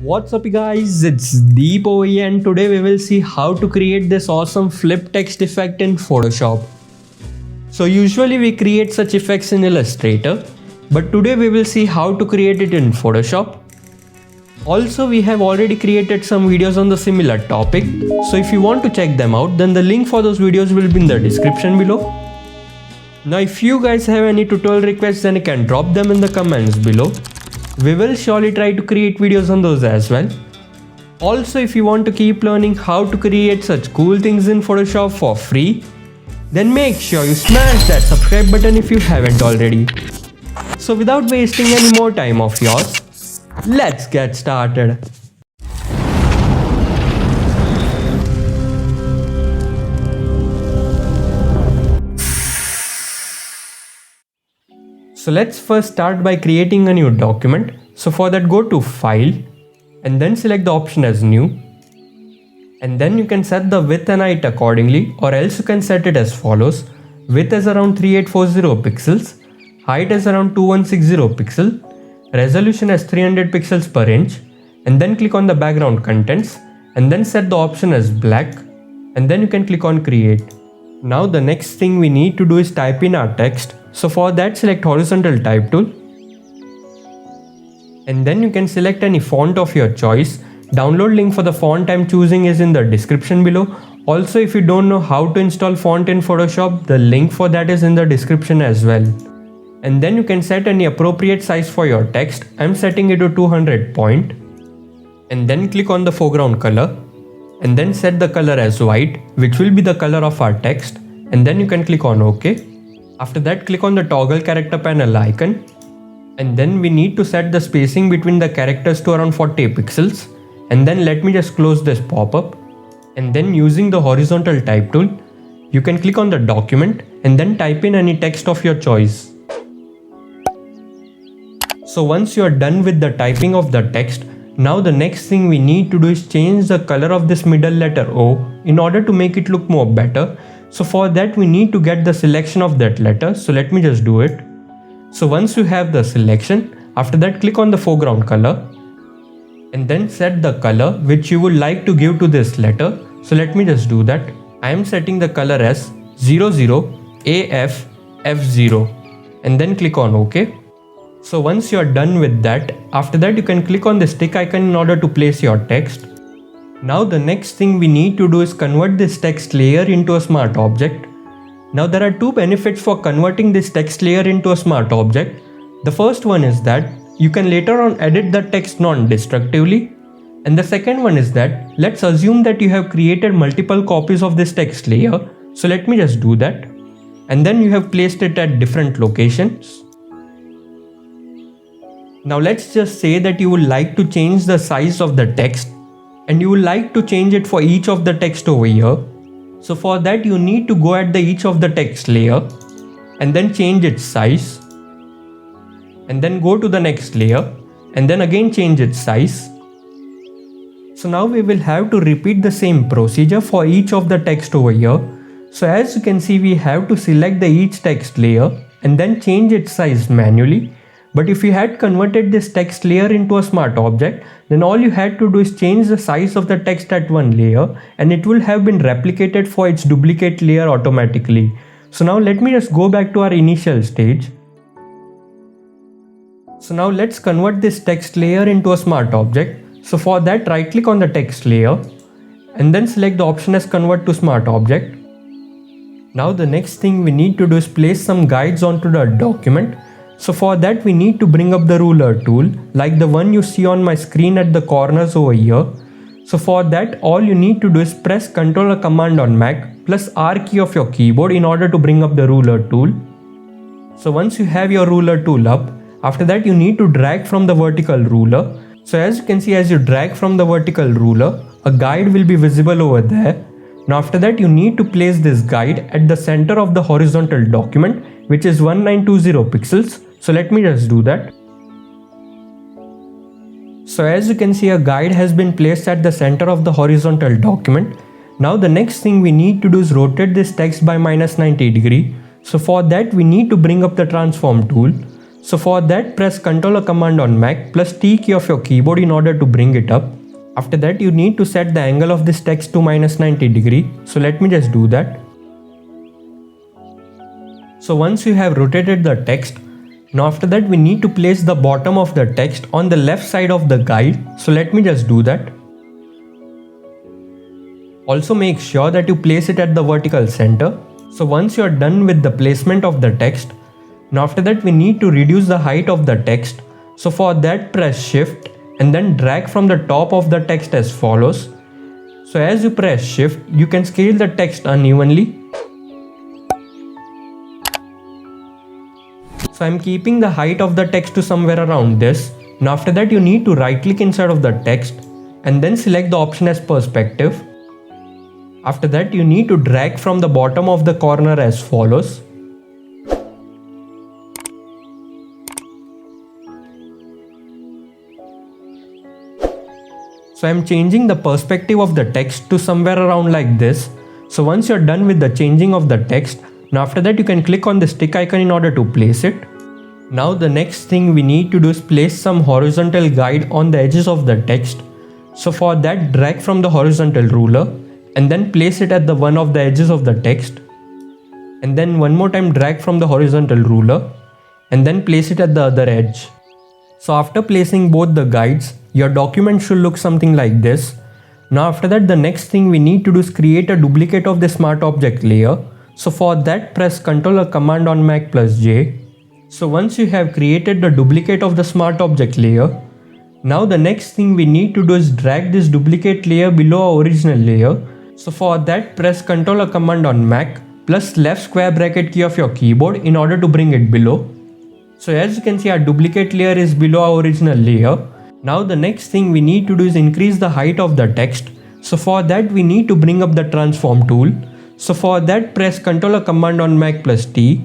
What's up guys, it's Deep over here and today we will see how to create this awesome flip text effect in Photoshop. So usually we create such effects in Illustrator, but today we will see how to create it in Photoshop. Also we have already created some videos on the similar topic, so if you want to check them out then the link for those videos will be in the description below. Now if you guys have any tutorial requests then you can drop them in the comments below. We will surely try to create videos on those as well. Also, if you want to keep learning how to create such cool things in Photoshop for free, then make sure you smash that subscribe button if you haven't already. So without wasting any more time of yours, let's get started. So let's first start by creating a new document. So for that go to File and then select the option as New. And then you can set the width and height accordingly, or else you can set it as follows. Width is around 3840 pixels, height is around 2160 pixel, resolution as 300 pixels per inch, and then click on the background contents and then set the option as black and then you can click on Create. Now the next thing we need to do is type in our text. So for that select horizontal type tool and then you can select any font of your choice. Download link for the font I'm choosing is in the description below. Also if you don't know how to install font in Photoshop, the link for that is in the description as well. And then you can set any appropriate size for your text. I'm setting it to 200 point. And then click on the foreground color and then set the color as white, which will be the color of our text, and then you can click on OK. After that click on the toggle character panel icon and then we need to set the spacing between the characters to around 40 pixels, and then let me just close this pop-up and then using the horizontal type tool you can click on the document and then type in any text of your choice. So once you are done with the typing of the text, now the next thing we need to do is change the color of this middle letter O in order to make it look more better. So for that we need to get the selection of that letter, so let me just do it. So once you have the selection, after that click on the foreground color and then set the color which you would like to give to this letter. So let me just do that. I am setting the color as 00AFF0 and then click on OK. So once you are done with that, after that you can click on the stick icon in order to place your text. Now the next thing we need to do is convert this text layer into a smart object. Now there are two benefits for converting this text layer into a smart object. The first one is that you can later on edit the text non-destructively. And the second one is that let's assume that you have created multiple copies of this text layer. So let me just do that. And then you have placed it at different locations. Now let's just say that you would like to change the size of the text and you would like to change it for each of the text over here. So for that you need to go at each of the text layer and then change its size and then go to the next layer and then again change its size. So now we will have to repeat the same procedure for each of the text over here. So as you can see we have to select each text layer and then change its size manually. But if you had converted this text layer into a smart object, then all you had to do is change the size of the text at one layer and it will have been replicated for its duplicate layer automatically. So now let me just go back to our initial stage. So now let's convert this text layer into a smart object. So for that right click on the text layer and then select the option as convert to smart object. Now the next thing we need to do is place some guides onto the document. So for that we need to bring up the ruler tool like the one you see on my screen at the corners over here. So for that all you need to do is press Ctrl or Command on Mac plus R key of your keyboard in order to bring up the ruler tool. So once you have your ruler tool up, after that you need to drag from the vertical ruler. So as you can see, as you drag from the vertical ruler, a guide will be visible over there. Now after that you need to place this guide at the center of the horizontal document, which is 1920 pixels. So let me just do that. So as you can see, a guide has been placed at the center of the horizontal document. Now the next thing we need to do is rotate this text by -90 degree. So for that we need to bring up the transform tool. So for that, press Ctrl or Command on Mac plus T key of your keyboard in order to bring it up. After that, you need to set the angle of this text to -90 degree. So let me just do that. So once you have rotated the text, now after that we need to place the bottom of the text on the left side of the guide. So let me just do that. Also make sure that you place it at the vertical center. So once you are done with the placement of the text, now after that we need to reduce the height of the text. So for that, press Shift and then drag from the top of the text as follows. So as you press Shift, you can scale the text unevenly. So I'm keeping the height of the text to somewhere around this. Now after that, you need to right click inside of the text and then select the option as perspective. After that, you need to drag from the bottom of the corner as follows. So I'm changing the perspective of the text to somewhere around like this. So once you're done with the changing of the text, now after that you can click on the stick icon in order to place it. Now the next thing we need to do is place some horizontal guide on the edges of the text. So for that, drag from the horizontal ruler and then place it at the one of the edges of the text. And then one more time drag from the horizontal ruler and then place it at the other edge. So after placing both the guides, your document should look something like this. Now after that, the next thing we need to do is create a duplicate of the smart object layer. So for that, press Ctrl or Command on Mac plus J. So once you have created the duplicate of the smart object layer, now the next thing we need to do is drag this duplicate layer below our original layer. So for that, press Ctrl or Command on Mac plus left square bracket key of your keyboard in order to bring it below. So as you can see, our duplicate layer is below our original layer. Now the next thing we need to do is increase the height of the text. So for that, we need to bring up the transform tool. So for that, press Ctrl or Command on Mac plus T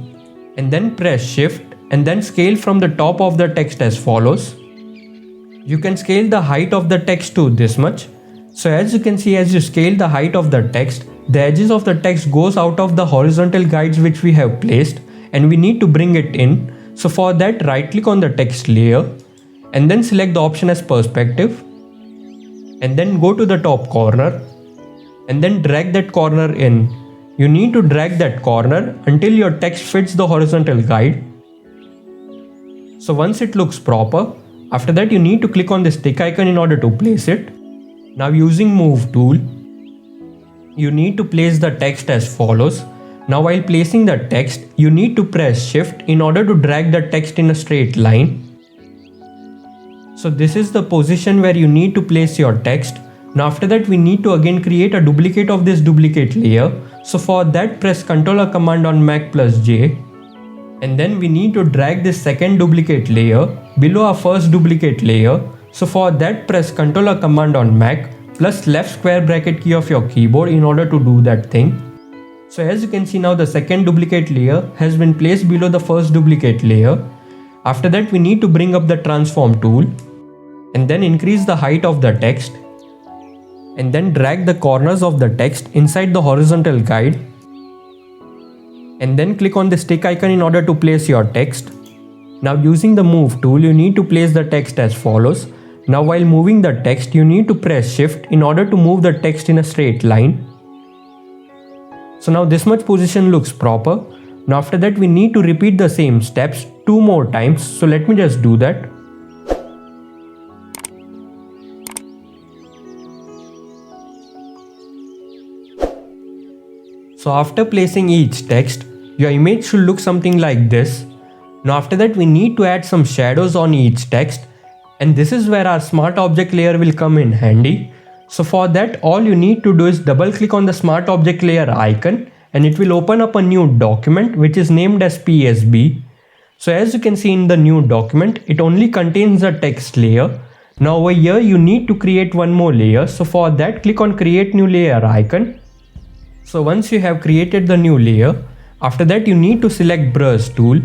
and then press Shift and then scale from the top of the text as follows. You can scale the height of the text to this much. So as you can see, as you scale the height of the text, the edges of the text goes out of the horizontal guides which we have placed and we need to bring it in. So for that, right click on the text layer and then select the option as perspective and then go to the top corner and then drag that corner in. You need to drag that corner until your text fits the horizontal guide. So once it looks proper, after that you need to click on the stick icon in order to place it. Now using Move tool, you need to place the text as follows. Now while placing the text, you need to press Shift in order to drag the text in a straight line. So this is the position where you need to place your text. Now after that, we need to again create a duplicate of this duplicate layer. So for that, press Ctrl or Command on Mac plus J. And then we need to drag this second duplicate layer below our first duplicate layer. So for that, press Ctrl or Command on Mac plus left square bracket key of your keyboard in order to do that thing. So as you can see, now the second duplicate layer has been placed below the first duplicate layer. After that, we need to bring up the transform tool and then increase the height of the text and then drag the corners of the text inside the horizontal guide and then click on the stick icon in order to place your text. Now using the Move tool, you need to place the text as follows. Now while moving the text, you need to press Shift in order to move the text in a straight line. So now this much position looks proper. Now after that, we need to repeat the same steps 2 more times. So let me just do that. So after placing each text, your image should look something like this. Now after that, we need to add some shadows on each text, and this is where our smart object layer will come in handy. So for that, all you need to do is double click on the smart object layer icon and it will open up a new document which is named as PSB. So as you can see in the new document, it only contains the text layer. Now over here, you need to create one more layer. So for that, click on create new layer icon. So once you have created the new layer, after that you need to select brush tool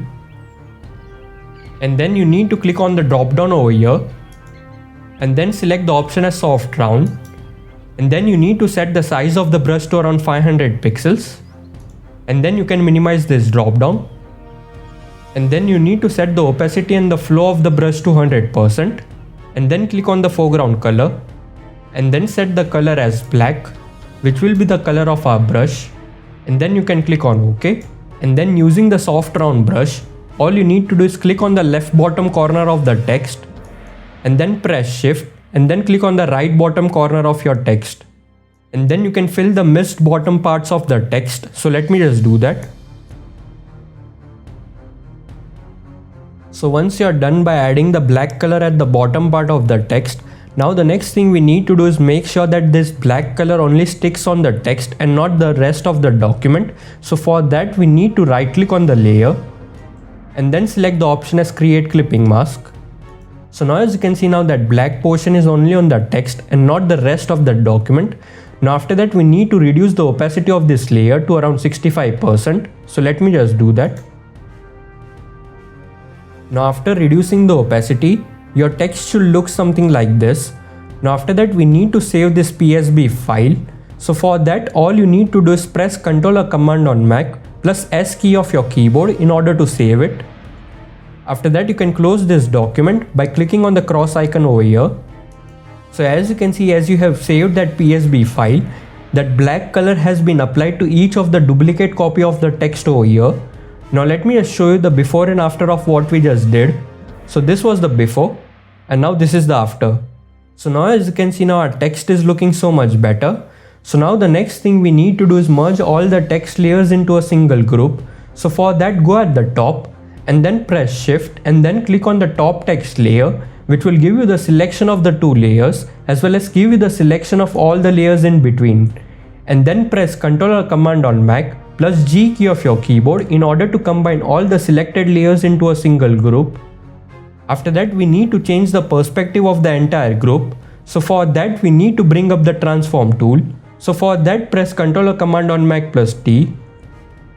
and then you need to click on the drop down over here and then select the option as soft round, and then you need to set the size of the brush to around 500 pixels and then you can minimize this drop down. And then you need to set the opacity and the flow of the brush to 100%, and then click on the foreground color, and then set the color as black, which will be the color of our brush, and then you can click on OK. And then using the soft round brush, all you need to do is click on the left bottom corner of the text, and then press shift, and then click on the right bottom corner of your text, and then you can fill the missed bottom parts of the text. So let me just do that. So once you are done by adding the black color at the bottom part of the text, now the next thing we need to do is make sure that this black color only sticks on the text and not the rest of the document. So for that we need to right click on the layer and then select the option as create clipping mask. So now as you can see, now that black portion is only on the text and not the rest of the document. Now after that we need to reduce the opacity of this layer to around 65%. So let me just do that. Now after reducing the opacity, your text should look something like this. Now after that we need to save this PSB file. So for that all you need to do is press Ctrl or Command on Mac plus S key of your keyboard in order to save it. After that you can close this document by clicking on the cross icon over here. So as you can see, as you have saved that PSB file, that black color has been applied to each of the duplicate copy of the text over here. Now let me just show you the before and after of what we just did. So this was the before and now this is the after. So now as you can see, now our text is looking so much better. So now the next thing we need to do is merge all the text layers into a single group. So for that go at the top and then press shift and then click on the top text layer, which will give you the selection of the two layers as well as give you the selection of all the layers in between. And then press Ctrl or Command on Mac plus G key of your keyboard in order to combine all the selected layers into a single group. After that we need to change the perspective of the entire group. So for that we need to bring up the transform tool. So for that press Ctrl or Command on Mac plus T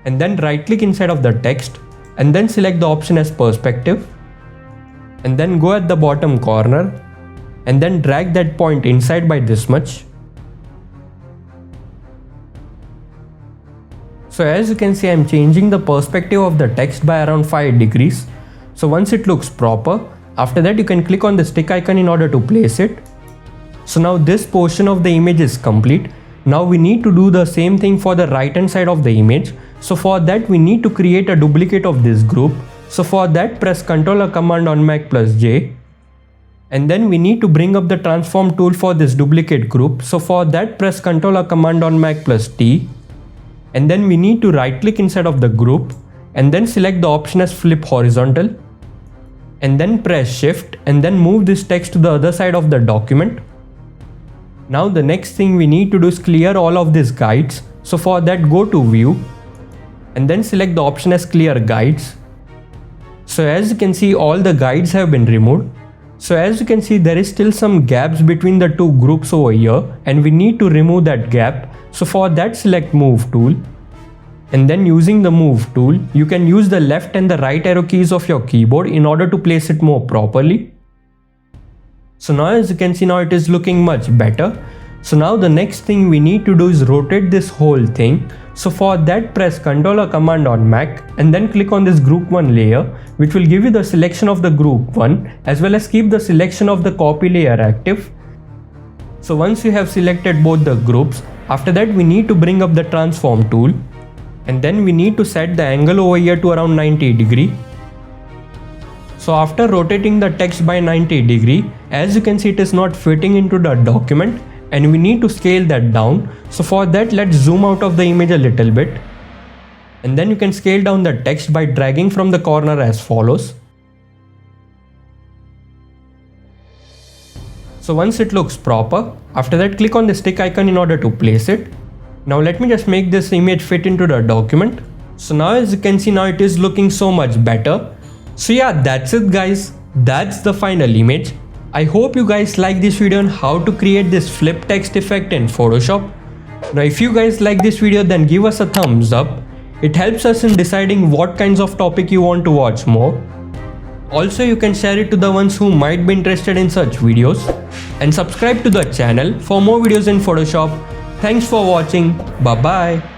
and then right click inside of the text and then select the option as perspective and then go at the bottom corner and then drag that point inside by this much. So as you can see, I am changing the perspective of the text by around 5 degrees. So once it looks proper, after that you can click on the stick icon in order to place it. So now this portion of the image is complete. Now we need to do the same thing for the right hand side of the image. So for that we need to create a duplicate of this group. So for that press Ctrl or Command on Mac plus J. And then we need to bring up the transform tool for this duplicate group. So for that press Ctrl or Command on Mac plus T. And then we need to right click inside of the group and then select the option as flip horizontal. And then press shift and then move this text to the other side of the document. Now the next thing we need to do is clear all of these guides. So for that go to view and then select the option as clear guides. So as you can see, all the guides have been removed. So as you can see, there is still some gaps between the two groups over here and we need to remove that gap. So for that select move tool and then using the move tool you can use the left and the right arrow keys of your keyboard in order to place it more properly. So now as you can see, now it is looking much better. So now the next thing we need to do is rotate this whole thing. So for that press Ctrl or Command on Mac and then click on this group 1 layer, which will give you the selection of the group 1 as well as keep the selection of the copy layer active. So once you have selected both the groups, after that we need to bring up the transform tool and then we need to set the angle over here to around 90 degree. So after rotating the text by 90 degree, as you can see, it is not fitting into the document and we need to scale that down. So for that let's zoom out of the image a little bit and then you can scale down the text by dragging from the corner as follows. So once it looks proper, after that click on the stick icon in order to place it. Now let me just make this image fit into the document. So now as you can see, now it is looking so much better. So yeah, that's it guys. That's the final image. I hope you guys like this video on how to create this flip text effect in Photoshop. Now if you guys like this video, then give us a thumbs up. It helps us in deciding what kinds of topic you want to watch more. Also you can share it to the ones who might be interested in such videos. And subscribe to the channel for more videos in Photoshop. Thanks for watching. Bye bye.